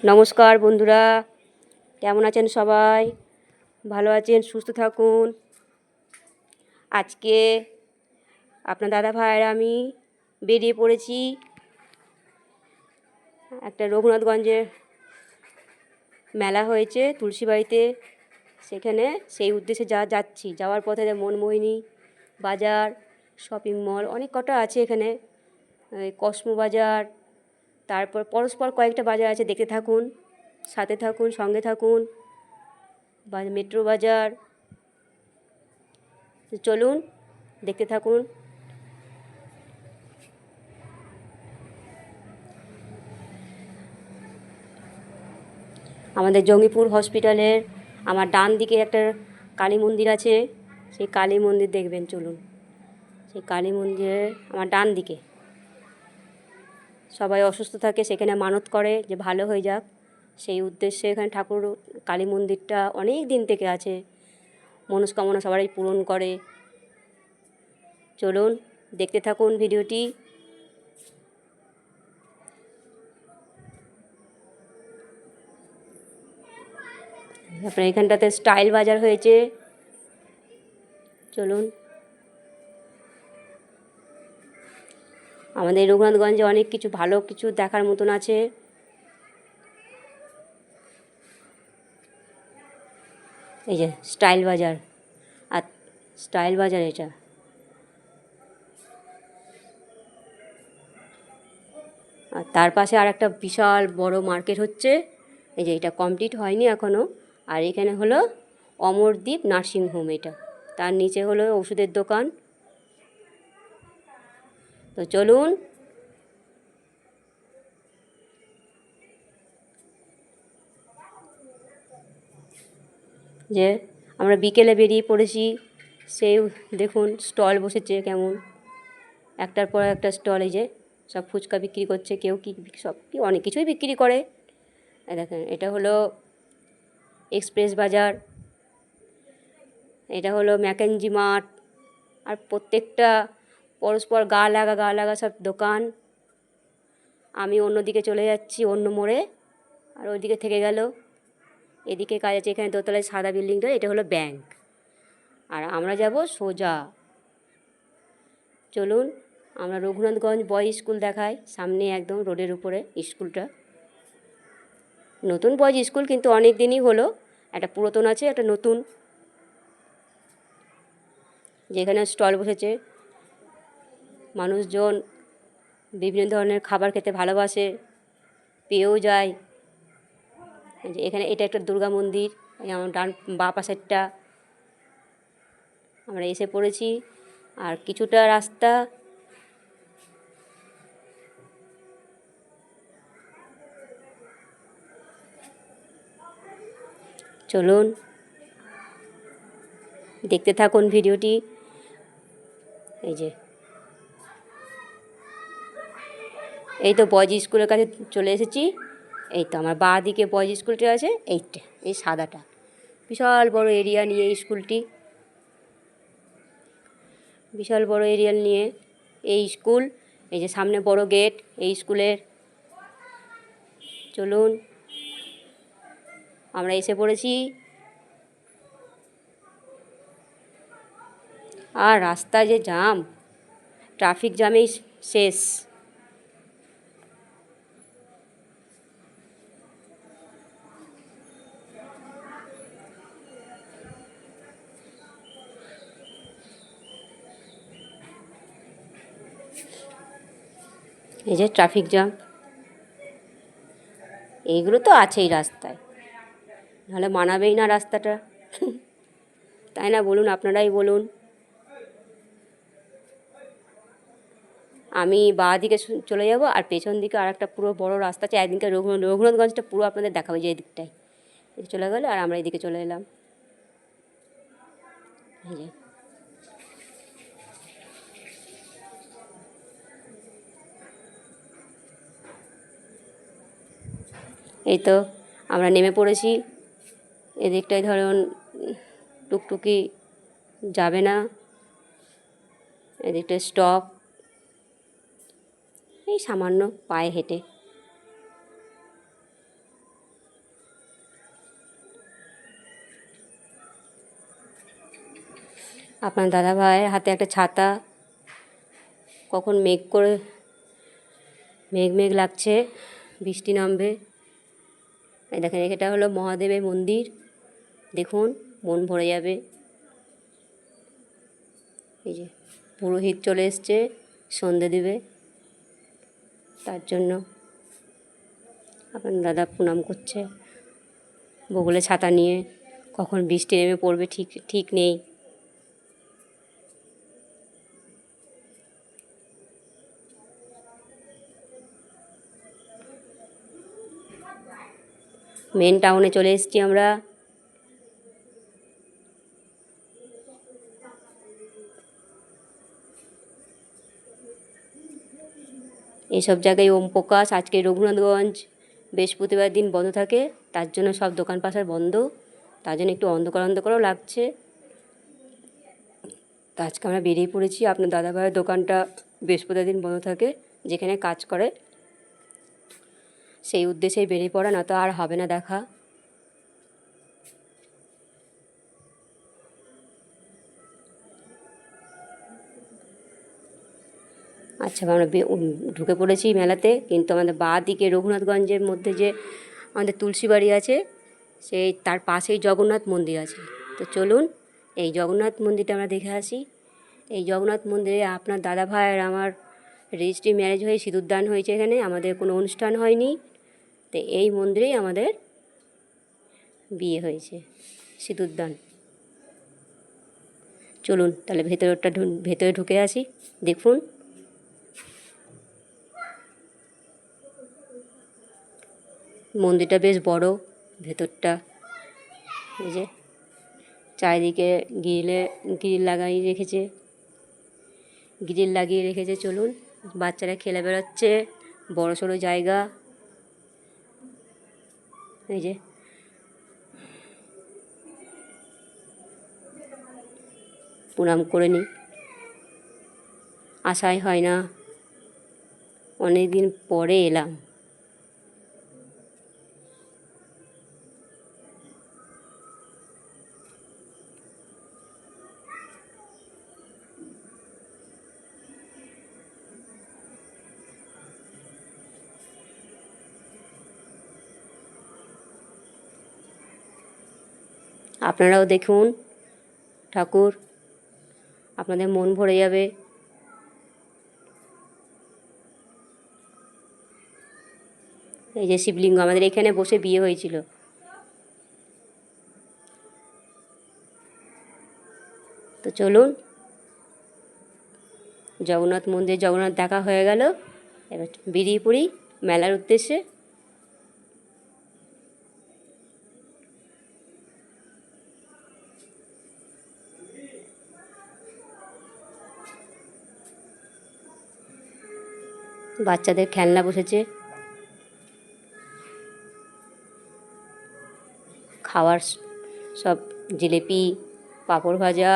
নমস্কার বন্ধুরা, কেমন আছেন সবাই? ভালো আছেন, সুস্থ থাকুন। আজকে আপনার দাদা ভাইয়ের আমি বেরিয়ে পড়েছি একটা রঘুনাথগঞ্জের মেলা হয়েছে তুলসীবাড়িতে, সেখানে সেই উদ্দেশ্যে যাচ্ছি। যাওয়ার পথে মনমোহিনী বাজার, শপিং মল অনেক কটা আছে এখানে, কসমো বাজার, তারপর পরস্পর কয়েকটা বাজার আছে। দেখতে থাকুন, সাথে থাকুন, সঙ্গে থাকুন। মেট্রো বাজার, চলুন দেখতে থাকুন। আমাদের জঙ্গিপুর হসপিটালের আমার ডান দিকে একটা কালী মন্দির আছে, সেই কালী মন্দির দেখবেন। চলুন, সেই কালী মন্দিরের আমার ডান দিকে সবাই অসুস্থ থাকে, সেখানে মানত করে যে ভালো হয়ে যাক, সেই উদ্দেশ্যে এখানে ঠাকুর কালী মন্দিরটা অনেক দিন থেকে আছে। মনস্কামনা সবাই পূরণ করে। চলুন দেখতে থাকুন ভিডিওটি। আপনার এখানটাতে স্টাইল বাজার হয়েছে। চলুন, আমাদের রঘুনাথগঞ্জে অনেক কিছু ভালো কিছু দেখার মতন আছে। এই যে স্টাইল বাজার, আর স্টাইল বাজার এটা। আর তার পাশে আর একটা বিশাল বড় মার্কেট হচ্ছে। এই যে এটা কমপ্লিট হয়নি এখনও। আর এখানে হলো অমরদ্বীপ নার্সিংহোম, এটা তার নিচে হলো ওষুধের দোকান। তো চলুন, যে আমরা বিকেলে বেরিয়ে পড়েছি, সেই দেখুন স্টল বসেছে কেমন, একটার পর একটা স্টল। এই যে সব ফুচকা বিক্রি করছে, কেউ কি সব কি অনেক কিছুই বিক্রি করে। দেখেন, এটা হলো এক্সপ্রেস বাজার, এটা হলো ম্যাকেঞ্জি মার্ট। আর প্রত্যেকটা পরস্পর গা লাগা সব দোকান। আমি অন্যদিকে চলে যাচ্ছি, অন্য মোড়ে, আর ওইদিকে থেকে গেল। এদিকে কাজ আছে, এখানে দোতলায় সাদা বিল্ডিংটা, এটা হলো ব্যাংক। আর আমরা যাব সোজা। চলুন, আমরা রঘুনাথগঞ্জ বয়েজ স্কুল দেখাই, সামনে একদম রোডের উপরে স্কুলটা। নতুন বয়েজ স্কুল, কিন্তু অনেক দিনই হলো। একটা পুরাতন আছে, একটা নতুন। যেখানে স্টল বসেছে, মানুষজন বিভিন্ন ধরনের খাবার খেতে ভালোবাসে, পেয়েও যায়। এখানে এটা একটা দুর্গা মন্দির, আমার ডান বাঁ পাশেরটা। আমরা এসে পড়েছি, আর কিছুটা রাস্তা। চলুন দেখতে থাকুন ভিডিওটি। এই যে এই তো বয়েজ স্কুলের কাছে চলে এসেছি। এই তো আমার বাঁ দিকে বয়েজ স্কুলটা আছে, এইটা, এই সাদাটা। বিশাল বড় এরিয়া নিয়ে এই স্কুলটি, বিশাল বড় এরিয়া নিয়ে এই স্কুল। এই যে সামনে বড় গেট এই স্কুলের। চলুন, আমরা এসে পড়েছি। আর রাস্তায় যে জ্যাম, ট্রাফিক জ্যামেই শেষ। এই যে ট্রাফিক জ্যাম, এইগুলো তো আছেই রাস্তায়, নাহলে মানাবেই না রাস্তাটা। তাই না বলুন, আপনারাই বলুন। আমি বাঁ দিকে চলে যাব, আর পেছন দিকে আর একটা পুরো বড় রাস্তা আছে। একদিনকে রঘুনাথগঞ্জটা পুরো আপনাদের দেখাবে, যে এই দিকটায় চলে গেল, আর আমরা এদিকে চলে এলাম। এই যে এই তো আমরা নেমে পড়েছি। এদিকটায় ধরুন টুকটুকি যাবে না, এদিকটায় স্টপ, এই সামান্য পায়ে হেঁটে। আপনার দাদা ভাইয়ের হাতে একটা ছাতা, কখন মেঘ মেঘ লাগছে, বৃষ্টি নামবে। এই দেখেন, এটা হলো মহাদেবের মন্দির, দেখুন মন ভরে যাবে। এই যে পুরোহিত চলে এসছে সন্ধে দেবে, তার জন্য আপনার দাদা প্রণাম করছে বগলে ছাতা নিয়ে। কখন বৃষ্টি নেমে পড়বে ঠিক নেই। মেন টাউনে চলে এসেছি আমরা। এইসব জায়গায় ওম প্রকাশ। আজকে রঘুনাথগঞ্জ বৃহস্পতিবার দিন বন্ধ থাকে, তার জন্য সব দোকান পাশার বন্ধ, তার জন্য একটু অন্ধকারও লাগছে। তা আজকে আমরা বেরিয়ে পড়েছি। আপনার দাদাভাইয়ের দোকানটা বৃহস্পতিবার দিন বন্ধ থাকে, যেখানে কাজ করে, সেই উদ্দেশ্যেই বেরিয়ে পড়া, না তো আর হবে না দেখা। আচ্ছা, আমরা ঢুকে পড়েছি মেলাতে, কিন্তু আমাদের বাঁ দিকে রঘুনাথগঞ্জের মধ্যে যে আমাদের তুলসী বাড়ি আছে, সেই তার পাশেই জগন্নাথ মন্দির আছে। তো চলুন এই জগন্নাথ মন্দিরটা আমরা দেখে আসি। এই জগন্নাথ মন্দিরে আপনার দাদা ভাই আর আমার রেজিস্ট্রি ম্যারেজ হয়ে সিঁদুরদান হয়েছে। এখানে আমাদের কোনো অনুষ্ঠান হয়নি, তো এই মন্দিরেই আমাদের বিয়ে হয়েছে, সিঁদুরদান। চলুন তাহলে ভেতরে ঢুকে আসি, দেখুন। মন্দিরটা বেশ বড়, ভেতরটা এই যে চারিদিকে গ্রিল লাগিয়ে রেখেছে। চলুন, বাচ্চারা খেলে বেড়াচ্ছে, বড় সড়ো জায়গা। এই যে প্রণাম করে নিই, আশাই হয় না, অনেক দিন পরে এলাম। আপনারাও দেখুন ঠাকুর, আপনাদের মন ভরে যাবে। এই যে শিবলিঙ্গ, আমাদের এখানে বসে বিয়ে হয়েছিল। তো চলুন, জগন্নাথ দেখা হয়ে গেল, এবার বেরিয়ে পড়ি মেলার উদ্দেশ্যে। বাচ্চাদের খেলনা বসেছে, খাওয়ার সব জিলিপি, পাঁপড় ভাজা,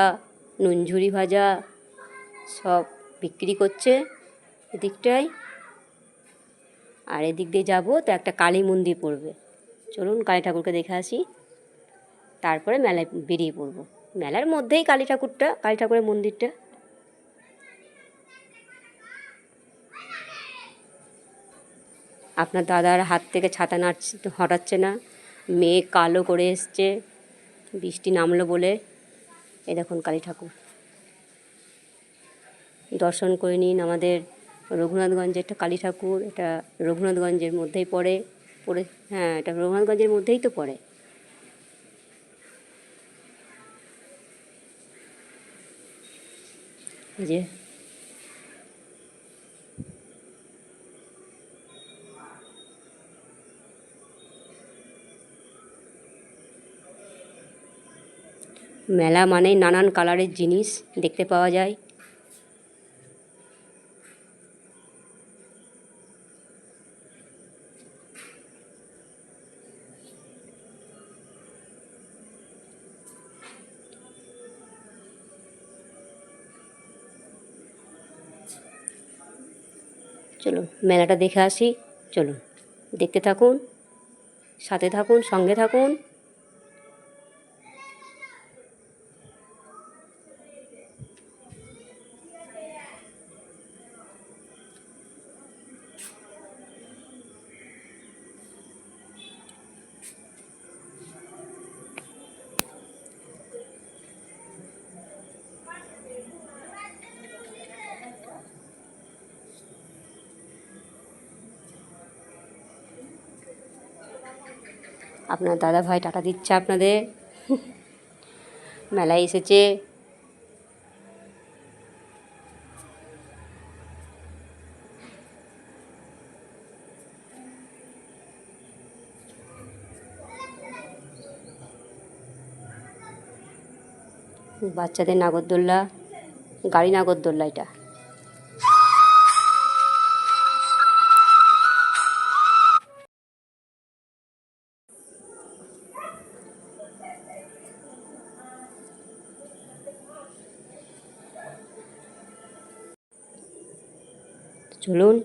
নুনঝুরি ভাজা সব বিক্রি করছে এদিকটায়। আর এদিক দিয়ে যাবো তো একটা কালী মন্দির পড়বে। চলুন কালী ঠাকুরকে দেখে আসি, তারপরে মেলায় বেরিয়ে পড়বো। মেলার মধ্যেই কালী ঠাকুরের মন্দিরটা। আপনার দাদার হাত থেকে ছাতা হটাচ্ছে না, মেঘ কালো করে এসছে, বৃষ্টি নামলো বলে। এই দেখুন কালী ঠাকুর, দর্শন করে নিন। আমাদের রঘুনাথগঞ্জের একটা কালী ঠাকুর, এটা রঘুনাথগঞ্জের মধ্যেই পড়ে। হ্যাঁ, এটা রঘুনাথগঞ্জের মধ্যেই তো পড়ে। যে মেলা মানে নানান কালারের জিনিস দেখতে পাওয়া যায়। চলুন মেলাটা দেখে আসি, চলুন দেখতে থাকুন, সাথে থাকুন, সঙ্গে থাকুন। আপনার দাদা ভাই টাটা দিচ্ছে আপনাদের। মেলায় এসেছে। বাচ্চাদের নাগরদোল্লা, গাড়ি নাগরদোল্লা এটা। চলুন